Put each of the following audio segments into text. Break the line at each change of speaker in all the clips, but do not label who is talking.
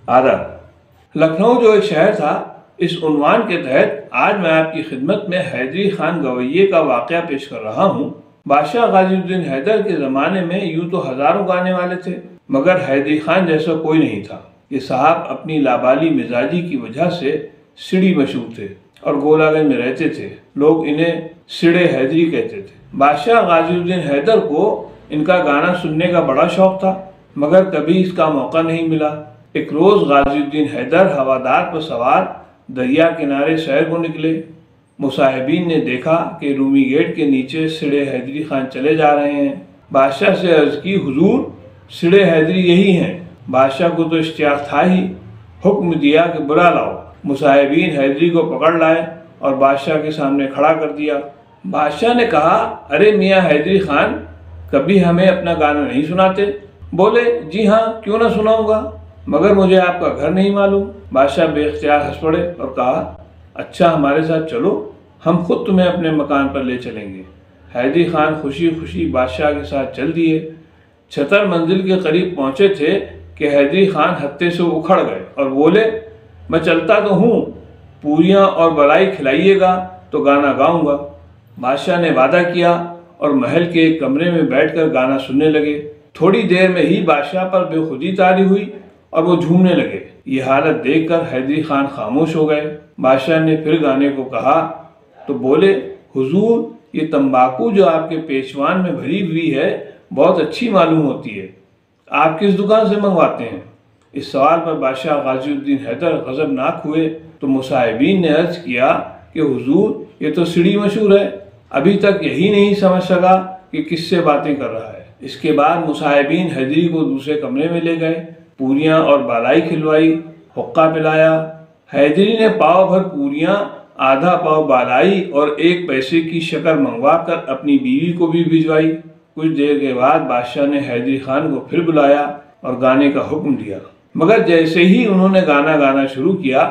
آداب۔ لکھنؤ جو ایک شہر تھا، اس عنوان کے تحت آج میں آپ کی خدمت میں حیدری خان گویے کا واقعہ پیش کر رہا ہوں۔ بادشاہ غازی الدین حیدر کے زمانے میں یوں تو ہزاروں گانے والے تھے، مگر حیدری خان جیسا کوئی نہیں تھا۔ یہ صاحب اپنی لابالی مزاجی کی وجہ سے سڑی مشہور تھے اور گولہ گنج میں رہتے تھے۔ لوگ انہیں سڑے حیدری کہتے تھے۔ بادشاہ غازی الدین حیدر کو ان کا گانا سننے کا بڑا شوق تھا، مگر کبھی اس کا موقع نہیں ملا۔ ایک روز غازی الدین حیدر ہوادار پر سوار دریا کنارے سیر کو نکلے۔ مصاحبین نے دیکھا کہ رومی گیٹ کے نیچے سڑے حیدری خان چلے جا رہے ہیں۔ بادشاہ سے عرض کی، حضور سڑے حیدری یہی ہیں۔ بادشاہ کو تو اشتیاق تھا ہی، حکم دیا کہ بلا لاؤ۔ مصاحبین حیدری کو پکڑ لائے اور بادشاہ کے سامنے کھڑا کر دیا۔ بادشاہ نے کہا، ارے میاں حیدری خان، کبھی ہمیں اپنا گانا نہیں سناتے؟ بولے، جی ہاں، کیوں نہ سناؤں گا، مگر مجھے آپ کا گھر نہیں معلوم۔ بادشاہ بے اختیار ہنس پڑے اور کہا، اچھا ہمارے ساتھ چلو، ہم خود تمہیں اپنے مکان پر لے چلیں گے۔ حیدری خان خوشی خوشی بادشاہ کے ساتھ چل دیے۔ 76 منزل کے قریب پہنچے تھے کہ حیدری خان ہتے سے اکھڑ گئے اور بولے، میں چلتا تو ہوں، پوریاں اور بلائی کھلائیے گا تو گانا گاؤں گا۔ بادشاہ نے وعدہ کیا اور محل کے ایک کمرے میں بیٹھ کر گانا سننے لگے۔ تھوڑی دیر میں ہی بادشاہ پر بے خودی طاری ہوئی اور وہ جھومنے لگے۔ یہ حالت دیکھ کر حیدری خان خاموش ہو گئے۔ بادشاہ نے پھر گانے کو کہا تو بولے، حضور یہ تمباکو جو آپ کے پیشوان میں بھری ہوئی ہے بہت اچھی معلوم ہوتی ہے، آپ کس دکان سے منگواتے ہیں؟ اس سوال پر بادشاہ غازی الدین حیدر غضبناک ہوئے تو مصاحبین نے عرض کیا کہ حضور یہ تو سڑی مشہور ہے، ابھی تک یہی نہیں سمجھ سکا کہ کس سے باتیں کر رہا ہے۔ اس کے بعد مصاحبین حیدری کو دوسرے کمرے میں لے گئے، پوریاں اور بالائی کھلوائی، حقہ پلایا۔ حیدری نے پاؤ بھر پوریاں، آدھا پاؤ بالائی اور 1 پیسے کی شکر منگوا کر اپنی بیوی کو بھی بھجوائی۔ کچھ دیر کے بعد بادشاہ نے حیدری خان کو پھر بلایا اور گانے کا حکم دیا، مگر جیسے ہی انہوں نے گانا گانا شروع کیا،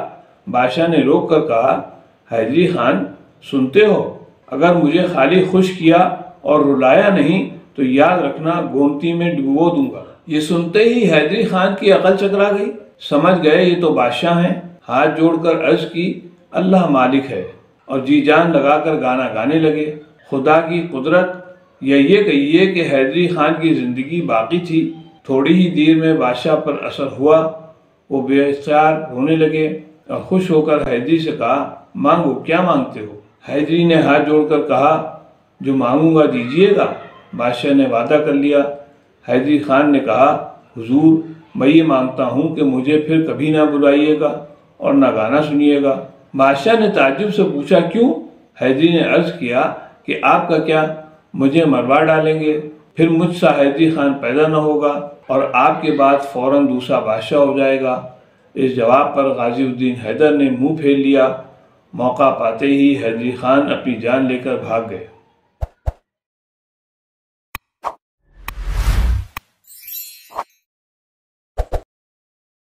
بادشاہ نے روک کر کہا، حیدری خان سنتے ہو، اگر مجھے خالی خوش کیا اور رلایا نہیں تو یاد رکھنا گومتی میں ڈبو دوں گا۔ یہ سنتے ہی حیدری خان کی عقل چکرا گئی، سمجھ گئے یہ تو بادشاہ ہیں۔ ہاتھ جوڑ کر عرض کی، اللہ مالک ہے، اور جی جان لگا کر گانا گانے لگے۔ خدا کی قدرت، یا یہ کہیے کہ حیدری خان کی زندگی باقی تھی۔ تھوڑی ہی دیر میں بادشاہ پر اثر ہوا، وہ بے اختیار رونے لگے اور خوش ہو کر حیدری سے کہا، مانگو، کیا مانگتے ہو؟ حیدری نے ہاتھ جوڑ کر کہا، جو مانگوں گا دیجیے گا۔ بادشاہ نے وعدہ کر لیا۔ حیدری خان نے کہا، حضور میں یہ مانگتا ہوں کہ مجھے پھر کبھی نہ بلائیے گا اور نہ گانا سنیے گا۔ بادشاہ نے تعجب سے پوچھا، کیوں؟ حیدری نے عرض کیا کہ آپ کا کیا، مجھے مروا ڈالیں گے، پھر مجھ سا حیدری خان پیدا نہ ہوگا اور آپ کے بعد فوراً دوسرا بادشاہ ہو جائے گا۔ اس جواب پر غازی الدین حیدر نے منہ پھیر لیا۔ موقع پاتے ہی حیدری خان اپنی جان لے کر بھاگ گئے۔